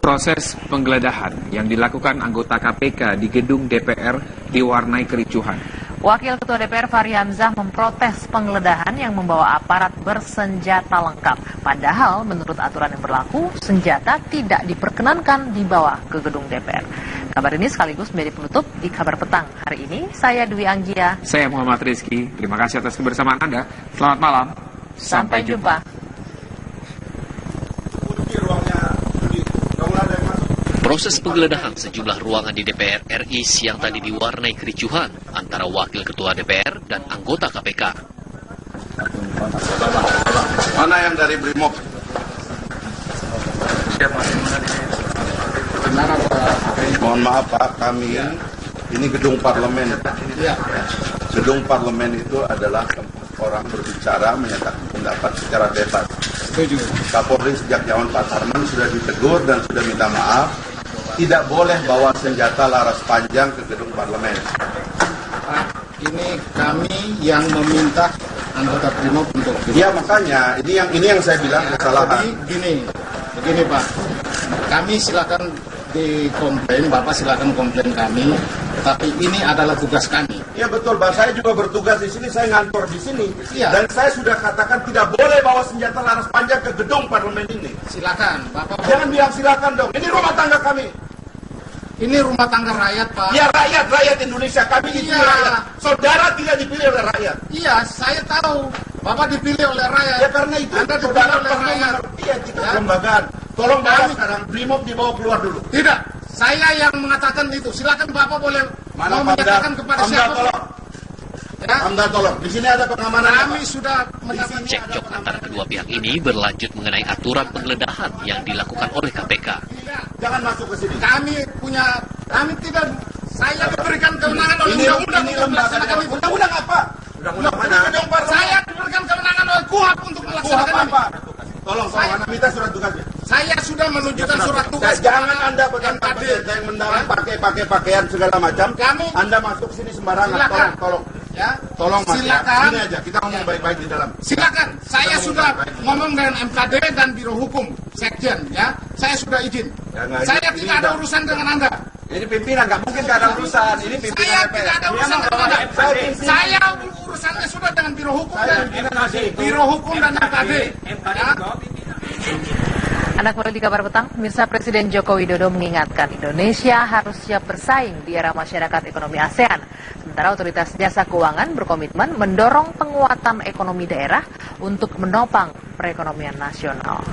Proses penggeledahan yang dilakukan anggota KPK di gedung DPR diwarnai kericuhan. Wakil Ketua DPR Fahri Hamzah memprotes penggeledahan yang membawa aparat bersenjata lengkap. Padahal menurut aturan yang berlaku, senjata tidak diperkenankan dibawa ke gedung DPR. Kabar ini sekaligus menjadi penutup di Kabar Petang. Hari ini saya Dwi Anggia. Saya Muhammad Rizky. Terima kasih atas kebersamaan Anda. Selamat malam. Sampai jumpa. Proses penggeledahan sejumlah ruangan di DPR RI siang tadi diwarnai kericuhan antara Wakil Ketua DPR dan anggota KPK. Mana yang dari Brimob? Mohon maaf Pak, kami ini gedung parlemen. Gedung parlemen itu adalah orang berbicara, menyatakan pendapat secara bebas. Kapolri sejak zaman Pak Sarman sudah ditegur dan sudah minta maaf. Tidak boleh bawa senjata laras panjang ke gedung parlemen. Ini kami yang meminta anggota Brimob untuk. Ya makanya ini yang saya bilang kesalahan. Jadi begini Pak, kami silakan dikomplain, Bapak silakan komplain kami, tapi ini adalah tugas kami. Ya betul, Pak. Saya juga bertugas di sini, saya ngantor di sini. Iya. Dan saya sudah katakan tidak boleh bawa senjata laras panjang ke gedung parlemen ini. Silakan, Bapak. Jangan bilang silakan dong. Ini rumah tangga kami. Ini rumah tangga rakyat, Pak. Ya rakyat Indonesia. Kami dipilih rakyat. Saudara tidak dipilih oleh rakyat. Iya, saya tahu. Bapak dipilih oleh rakyat. Ya karena itu Anda saudara dipilih oleh perlu rakyat. mengerti ya kita Ya. kelembagaan. Tolong bawa sekarang Brimob dibawa keluar dulu. Tidak, saya yang mengatakan itu. Silakan Bapak boleh Mana mau menyatakan kepada siapa. tolong. Ya. Pamda tolong. Di sini ada pengamanan. Kami sudah mendapat Cekcok antara kedua pihak ini berlanjut mengenai aturan penggeledahan yang dilakukan oleh KPK. Jangan masuk ke sini. Kami tidak, saya diberikan kewenangan oleh undang-undang Ini untuk lembaga melaksanakan itu. undang-undang apa? Undang-undang mana? Saya diberikan kewenangan oleh KUHAP untuk melaksanakan itu. apa? Tolong, Anda minta surat tugasnya. Saya sudah menunjukkan surat tugas. Jangan Anda pegang MKD. yang mendalam pakai pakaian segala macam. Anda masuk sini sembarangan. Silakan. Tolong. Ya, Tolong Mas. silakan. Sini aja, kita ngomong baik-baik di dalam. Silakan. Saya sudah ngomong dengan MKD dan Biro Hukum, Sekjen, ya. Saya sudah izin. Ya, nggak, Saya ini tidak ada enggak. urusan dengan Anda. Ini pimpinan, nggak mungkin nggak ada urusan. Ini pimpinan Saya DPR. tidak ada urusan dengan Anda. Saya urusannya sudah dengan Biro Hukum dan Biro Hukum dan MKD. Ya. Anda kembali di Kabar Petang, pemirsa. Presiden Joko Widodo mengingatkan Indonesia harus siap bersaing di era masyarakat ekonomi ASEAN. Sementara Otoritas Jasa Keuangan berkomitmen mendorong penguatan ekonomi daerah untuk menopang perekonomian nasional.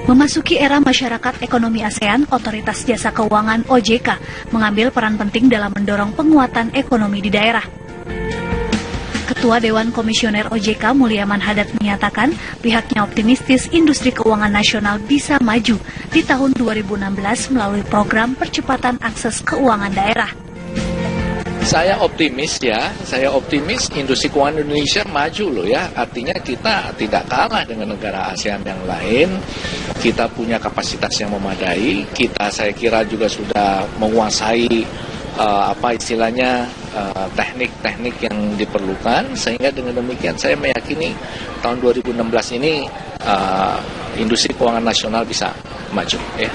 Memasuki era masyarakat ekonomi ASEAN, Otoritas Jasa Keuangan (OJK) mengambil peran penting dalam mendorong penguatan ekonomi di daerah. Ketua Dewan Komisioner OJK Mulyaman Hadad menyatakan pihaknya optimistis industri keuangan nasional bisa maju di tahun 2016 melalui program percepatan akses keuangan daerah. Saya optimis industri keuangan Indonesia maju loh ya. Artinya kita tidak kalah dengan negara ASEAN yang lain. Kita punya kapasitas yang memadai. Saya kira juga sudah menguasai teknik-teknik yang diperlukan. Sehingga dengan demikian saya meyakini tahun 2016 ini industri keuangan nasional bisa maju ya.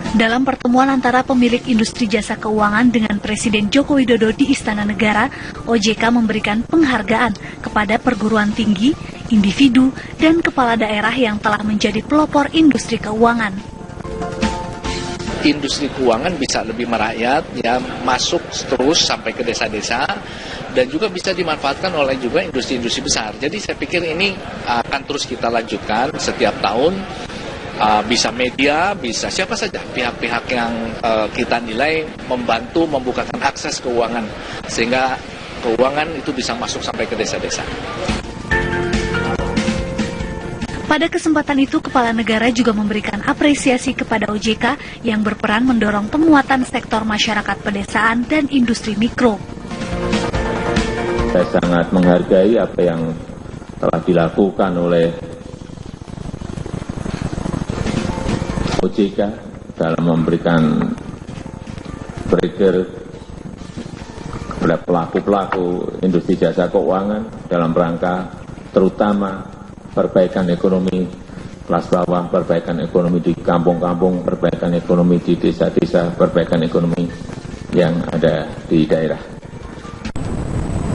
Dalam pertemuan antara pemilik industri jasa keuangan dengan Presiden Joko Widodo di Istana Negara, OJK memberikan penghargaan kepada perguruan tinggi, individu, dan kepala daerah yang telah menjadi pelopor industri keuangan. Industri keuangan bisa lebih merakyat, ya masuk terus sampai ke desa-desa, dan juga bisa dimanfaatkan oleh juga industri-industri besar. Jadi saya pikir ini akan terus kita lanjutkan setiap tahun. Bisa media, bisa siapa saja pihak-pihak yang kita nilai membantu membukakan akses keuangan sehingga keuangan itu bisa masuk sampai ke desa-desa. Pada kesempatan itu, Kepala Negara juga memberikan apresiasi kepada OJK yang berperan mendorong penguatan sektor masyarakat pedesaan dan industri mikro. Saya sangat menghargai apa yang telah dilakukan oleh OJK dalam memberikan oleh pelaku-pelaku industri jasa keuangan dalam rangka terutama perbaikan ekonomi kelas bawah, perbaikan ekonomi di kampung-kampung, perbaikan ekonomi di desa-desa, perbaikan ekonomi yang ada di daerah.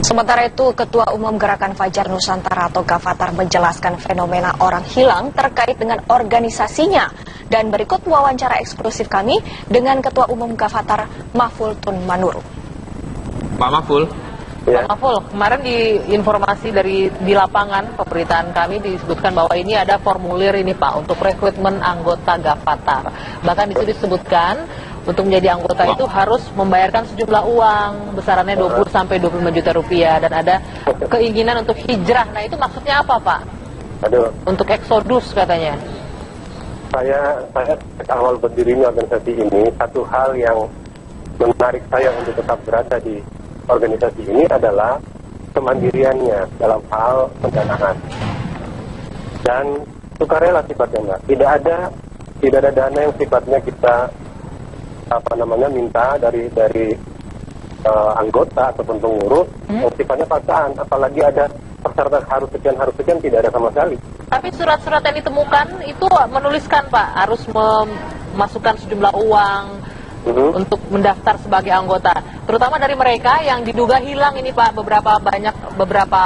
Sementara itu, Ketua Umum Gerakan Fajar Nusantara atau Gavatar menjelaskan fenomena orang hilang terkait dengan organisasinya. Dan berikut wawancara eksklusif kami dengan Ketua Umum Gavatar Mahful Tun Manuru. Pak Mahful. Ya. Pak Mahful, kemarin di informasi di lapangan pemberitaan kami disebutkan bahwa ini ada formulir ini Pak untuk rekrutmen anggota Gavatar. Bahkan di situ disebutkan untuk menjadi anggota itu harus membayarkan sejumlah uang besarannya 20 sampai 25 juta rupiah dan ada keinginan untuk hijrah. Nah itu maksudnya apa Pak? Untuk eksodus katanya. Saya awal berdirinya organisasi ini, satu hal yang menarik saya untuk tetap berada di organisasi ini adalah kemandiriannya dalam hal pendanaan dan sukarela sifatnya Mbak. Tidak ada dana yang sifatnya kita minta dari anggota ataupun pengurus yang sifatnya paksaan, apalagi ada persyaratan harus sekian, tidak ada sama sekali. Tapi surat-surat yang ditemukan itu menuliskan Pak harus memasukkan sejumlah uang untuk mendaftar sebagai anggota, terutama dari mereka yang diduga hilang ini Pak, beberapa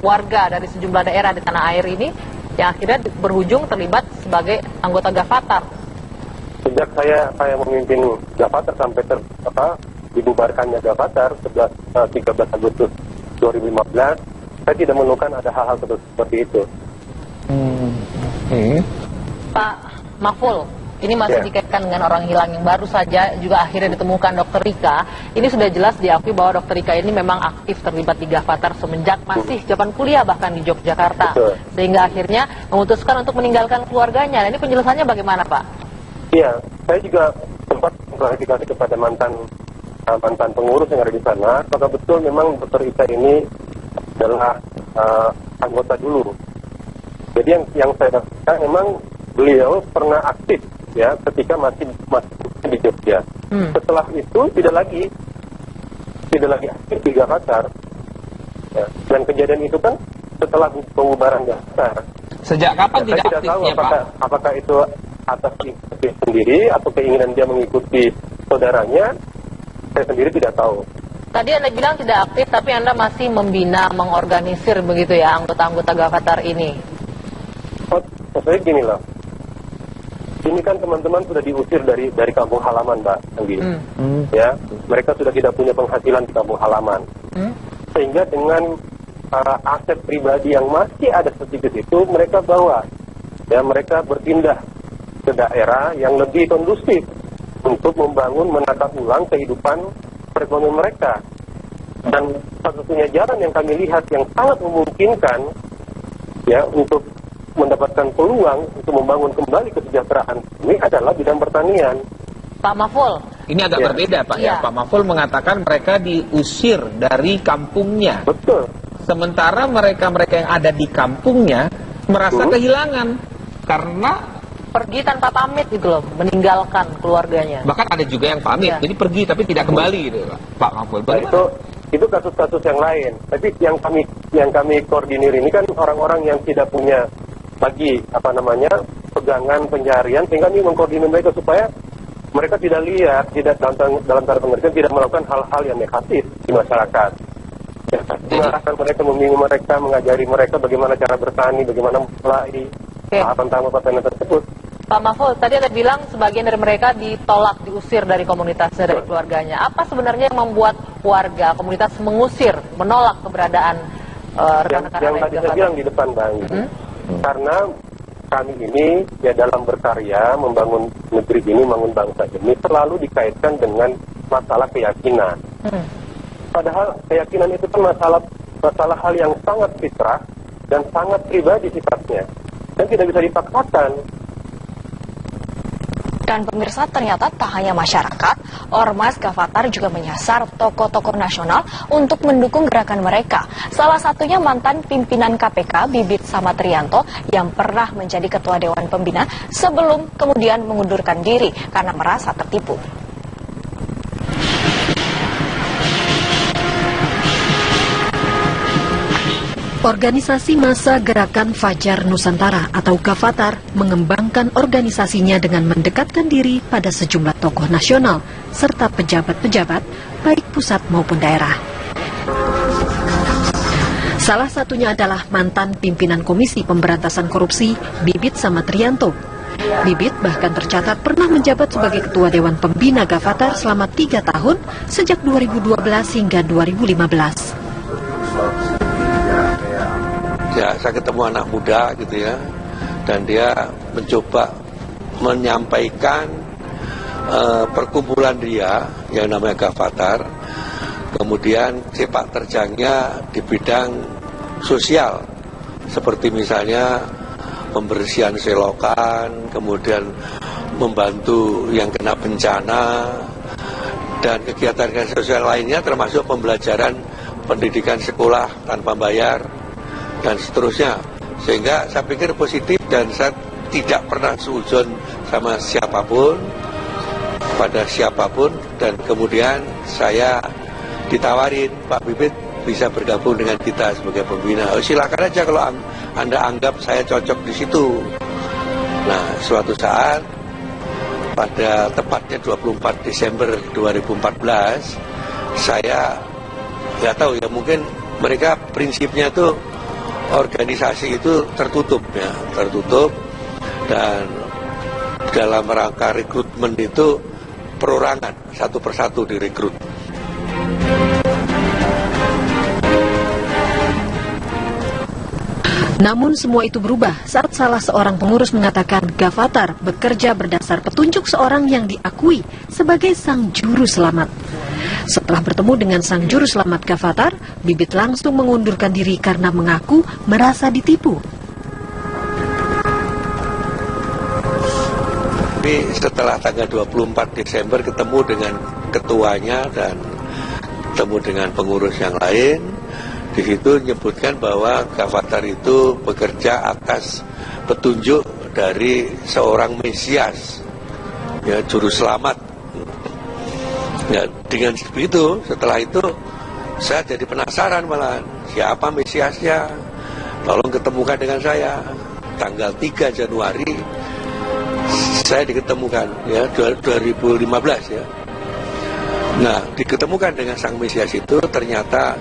warga dari sejumlah daerah di tanah air ini yang akhirnya berujung terlibat sebagai anggota Gavatar. Sejak saya memimpin Gavatar sampai dibubarkannya Gavatar 13 Agustus 2015, saya tidak menemukan ada hal-hal seperti itu. Pak Mahful, ini masih dikaitkan dengan orang hilang yang baru saja juga akhirnya ditemukan Dr. Rika. Ini sudah jelas diakui bahwa Dr. Rika ini memang aktif terlibat di Gavatar semenjak masih zaman kuliah bahkan di Yogyakarta. Sehingga akhirnya memutuskan untuk meninggalkan keluarganya. Nah, ini penjelasannya bagaimana Pak? Iya, saya juga sempat mengklarifikasi kepada mantan pengurus yang ada di sana, apakah betul memang Dr. Rika ini adalah anggota dulu. Jadi yang saya dapatkan memang beliau pernah aktif ya ketika masih di Jogja. Setelah itu tidak lagi aktif di Gavatar. Ya. Dan kejadian itu kan setelah pembubaran Gavatar. Sejak kapan tidak aktifnya Pak? Apakah itu atas inisiatif sendiri atau keinginan dia mengikuti saudaranya? Saya sendiri tidak tahu. Tadi Anda bilang tidak aktif, tapi Anda masih membina, mengorganisir begitu ya anggota-anggota Gavatar ini. Maksudnya gini loh, ini kan teman-teman sudah diusir dari kampung halaman Mbak Anggi. Ya, mereka sudah tidak punya penghasilan di kampung halaman. Sehingga dengan aset pribadi yang masih ada sedikit itu mereka bawa. Ya, mereka berpindah ke daerah yang lebih kondusif untuk membangun, menata ulang kehidupan perekonomian mereka. Dan satu-satunya jalan yang kami lihat yang sangat memungkinkan ya untuk mendapatkan peluang untuk membangun kembali kesejahteraan ini adalah bidang pertanian. Pak Mahful, ini agak berbeda Pak ya. Pak Mahful mengatakan mereka diusir dari kampungnya. Betul. Sementara mereka yang ada di kampungnya merasa kehilangan karena pergi tanpa pamit gitu loh, meninggalkan keluarganya. Bahkan ada juga yang pamit, jadi pergi tapi tidak kembali gitu Pak Mahful. Nah, itu kasus-kasus yang lain. Tapi yang kami koordinir ini kan orang-orang yang tidak punya lagi pegangan pencarian, sehingga kami mengkoordinir mereka supaya mereka tidak liar, tidak dalam tanda pengertian tidak melakukan hal-hal yang negatif di masyarakat. Ya, mengarahkan mereka, membimbing mereka, mengajari mereka bagaimana cara bertani, bagaimana mulai tahapan-tahapan pertanian tersebut. Pak Mahful, tadi Anda bilang sebagian dari mereka ditolak, diusir dari komunitasnya, dari keluarganya. Apa sebenarnya yang membuat warga komunitas mengusir, menolak keberadaan rekan-rekan yang tadi saya bilang di depan Bang? Karena kami ini ya dalam berkarya membangun negeri ini, membangun bangsa ini selalu dikaitkan dengan masalah keyakinan. Padahal keyakinan itu kan masalah hal yang sangat fitrah dan sangat pribadi sifatnya dan tidak bisa dipaksakan. Dan pemirsa, ternyata tak hanya masyarakat, Ormas Gavatar juga menyasar tokoh-tokoh nasional untuk mendukung gerakan mereka. Salah satunya mantan pimpinan KPK Bibit Samatrianto yang pernah menjadi ketua Dewan Pembina sebelum kemudian mengundurkan diri karena merasa tertipu. Organisasi Massa Gerakan Fajar Nusantara atau Gavatar mengembangkan organisasinya dengan mendekatkan diri pada sejumlah tokoh nasional serta pejabat-pejabat baik pusat maupun daerah. Salah satunya adalah mantan pimpinan Komisi Pemberantasan Korupsi Bibit Samatrianto. Bibit bahkan tercatat pernah menjabat sebagai Ketua Dewan Pembina Gavatar selama 3 tahun sejak 2012 hingga 2015. Ya, saya ketemu anak muda gitu ya, dan dia mencoba menyampaikan perkumpulan dia yang namanya Gavatar, kemudian sepak terjangnya di bidang sosial, seperti misalnya pembersihan selokan, kemudian membantu yang kena bencana, dan kegiatan sosial lainnya termasuk pembelajaran pendidikan sekolah tanpa bayar, dan seterusnya. Sehingga saya pikir positif, dan saya tidak pernah suudzon sama siapapun, pada siapapun, dan kemudian saya ditawarin, Pak Bibit bisa bergabung dengan kita sebagai pembina. Oh, silakan aja kalau Anda anggap saya cocok di situ. Nah, suatu saat pada tepatnya 24 Desember 2014, saya nggak tahu ya, mungkin mereka prinsipnya tuh organisasi itu tertutup ya, tertutup, dan dalam rangka rekrutmen itu perorangan, satu persatu direkrut. Namun semua itu berubah saat salah seorang pengurus mengatakan Gavatar bekerja berdasar petunjuk seorang yang diakui sebagai sang juru selamat. Setelah bertemu dengan sang juru selamat Gavatar, Bibit langsung mengundurkan diri karena mengaku merasa ditipu. Tapi setelah tanggal 24 Desember ketemu dengan ketuanya dan ketemu dengan pengurus yang lain, di situ menyebutkan bahwa Gavatar itu bekerja atas petunjuk dari seorang Mesias, ya, juru selamat. Ya, dengan begitu, setelah itu saya jadi penasaran malah, siapa Mesiasnya? Tolong ketemukan dengan saya. Tanggal 3 Januari saya diketemukan, ya, 2015 ya. Nah, diketemukan dengan sang Mesias itu ternyata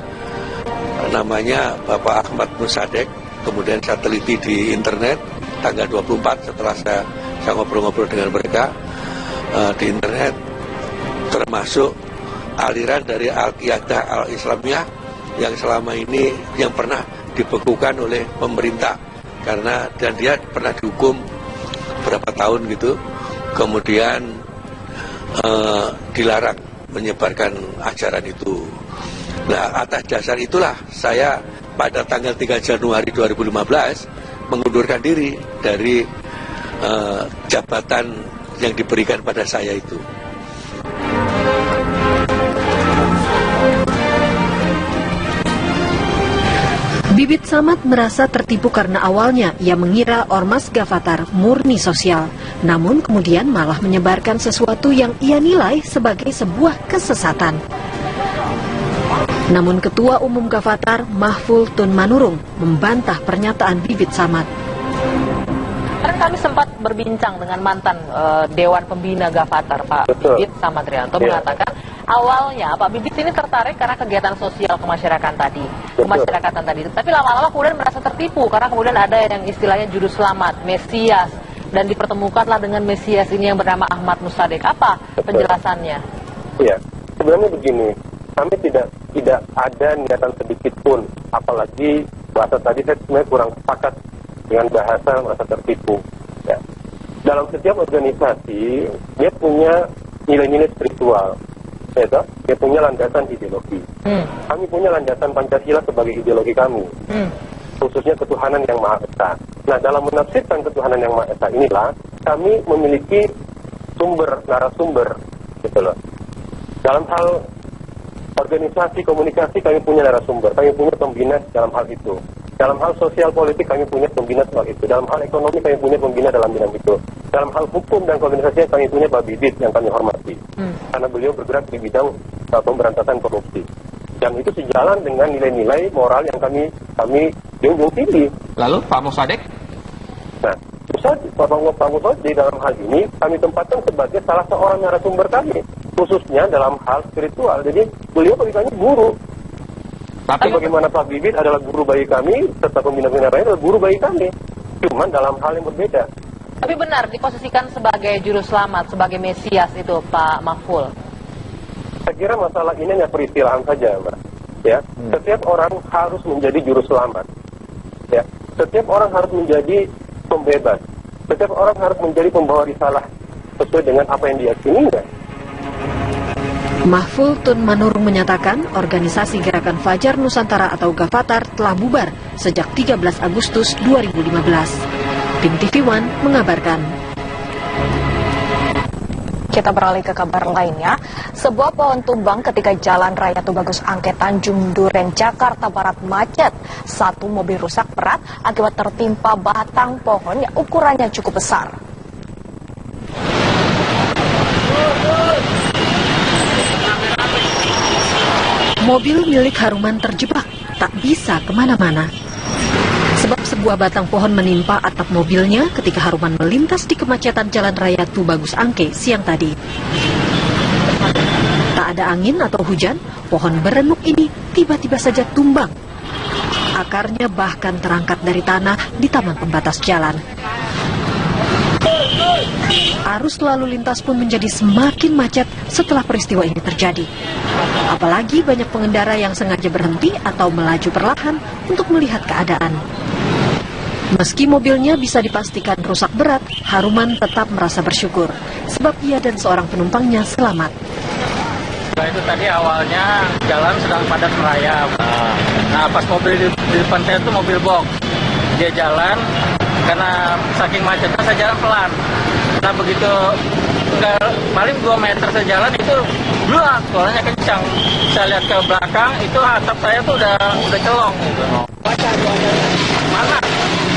namanya Bapak Ahmad Musadek. Kemudian saya teliti di internet tanggal 24 setelah saya ngobrol-ngobrol dengan mereka di internet, termasuk aliran dari Al-Qiyadah Al-Islamiyah yang selama ini yang pernah dibekukan oleh pemerintah karena, dan dia pernah dihukum berapa tahun gitu, kemudian dilarang menyebarkan ajaran itu. Nah, atas dasar itulah saya pada tanggal 3 Januari 2015 mengundurkan diri dari jabatan yang diberikan pada saya itu. Bibit Samad merasa tertipu karena awalnya ia mengira Ormas Gavatar murni sosial, namun kemudian malah menyebarkan sesuatu yang ia nilai sebagai sebuah kesesatan. Namun Ketua Umum Gavatar Mahful Tun Manurung membantah pernyataan Bibit Samad. Kan kami sempat berbincang dengan mantan Dewan Pembina Gavatar, Pak Bibit Samatrianto, mengatakan awalnya Pak Bibit ini tertarik karena kegiatan sosial kemasyarakatan tadi. Tapi lama-lama kemudian merasa tertipu karena kemudian ada yang istilahnya juru selamat, Mesias, dan dipertemukanlah dengan Mesias ini yang bernama Ahmad Musadek. Apa penjelasannya? Iya, sebenarnya begini, kami tidak ada niatan sedikit pun, apalagi bahasa tadi saya sebenarnya kurang sepakat dengan bahasa merasa tertipu. Ya. Dalam setiap organisasi dia punya nilai-nilai spiritual. Dia punya landasan ideologi. Kami punya landasan Pancasila sebagai ideologi kami, khususnya ketuhanan yang Maha Esa. Nah, dalam menafsirkan ketuhanan yang Maha Esa inilah kami memiliki narasumber, gitu loh. Dalam hal organisasi komunikasi kami punya narasumber, kami punya pembina dalam hal itu. Dalam hal sosial politik kami punya pembina soal itu. Dalam hal ekonomi kami punya pembina dalam bidang itu. Dalam hal hukum dan komunikasi kami punya Pak Bibit yang kami hormati. Karena beliau bergerak di bidang pemberantasan korupsi. dan itu sejalan dengan nilai-nilai moral yang kami junjung tinggi. Lalu Pak Musadek? Nah, Pak Musadek di dalam hal ini kami tempatkan sebagai salah seorang narasumber kami, khususnya dalam hal spiritual. Jadi beliau bagi kami guru. Tapi bagaimana Pak Bibit adalah guru bagi kami, serta pembina-pembina lain adalah guru bagi kami, cuman dalam hal yang berbeda. Tapi benar diposisikan sebagai juru selamat, sebagai Mesias itu Pak Mahful. Saya kira masalah ini hanya peristilaan saja, Mbak. Ya, setiap orang harus menjadi juru selamat. Ya, setiap orang harus menjadi pembebas. Setiap orang harus menjadi pembawa risalah sesuai dengan apa yang diyakininya. Mahful Tun Manurung menyatakan organisasi Gerakan Fajar Nusantara atau Gavatar telah bubar sejak 13 Agustus 2015. Tim TV One mengabarkan. Kita beralih ke kabar lainnya. Sebuah pohon tumbang ketika Jalan Raya Tubagus Angke Tanjung Duren, Jakarta Barat macet. Satu mobil rusak berat akibat tertimpa batang pohon yang ukurannya cukup besar. Mobil milik Haruman terjebak, tak bisa kemana-mana. Sebab sebuah batang pohon menimpa atap mobilnya ketika Haruman melintas di kemacetan Jalan Raya Tubagus Angke siang tadi. Tak ada angin atau hujan, pohon berenuk ini tiba-tiba saja tumbang. Akarnya bahkan terangkat dari tanah di taman pembatas jalan. Arus lalu lintas pun menjadi semakin macet setelah peristiwa ini terjadi. Apalagi banyak pengendara yang sengaja berhenti atau melaju perlahan untuk melihat keadaan. Meski mobilnya bisa dipastikan rusak berat, Haruman tetap merasa bersyukur sebab ia dan seorang penumpangnya selamat. Itu tadi awalnya jalan sedang padat merayap. Nah, pas mobil di depan saya itu mobil box. Dia jalan, karena saking macetnya saya jalan pelan. Nah begitu paling 2 meter saya jalan itu bluak, suaranya kencang. Saya lihat ke belakang itu atap saya tuh udah celong gitu.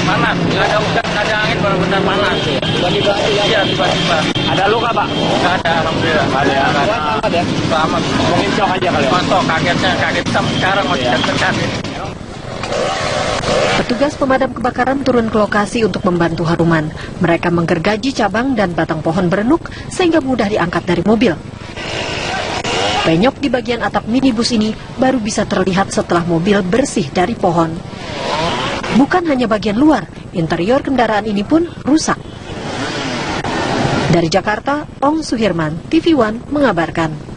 Panas, nggak ada hujan, nggak ada angin, benar-benar panas. Tiba-tiba? Iya, tiba-tiba. Ada luka, Pak? Nggak ada, alhamdulillah. Selamat ya? Selamat. Mungkin shock aja kali ya? Shock, kaget sampai sekarang masih terkaget. Petugas pemadam kebakaran turun ke lokasi untuk membantu Haruman. Mereka menggergaji cabang dan batang pohon berenuk sehingga mudah diangkat dari mobil. Penyok di bagian atap minibus ini baru bisa terlihat setelah mobil bersih dari pohon. Bukan hanya bagian luar, interior kendaraan ini pun rusak. Dari Jakarta, Ong Suhirman, TV One mengabarkan.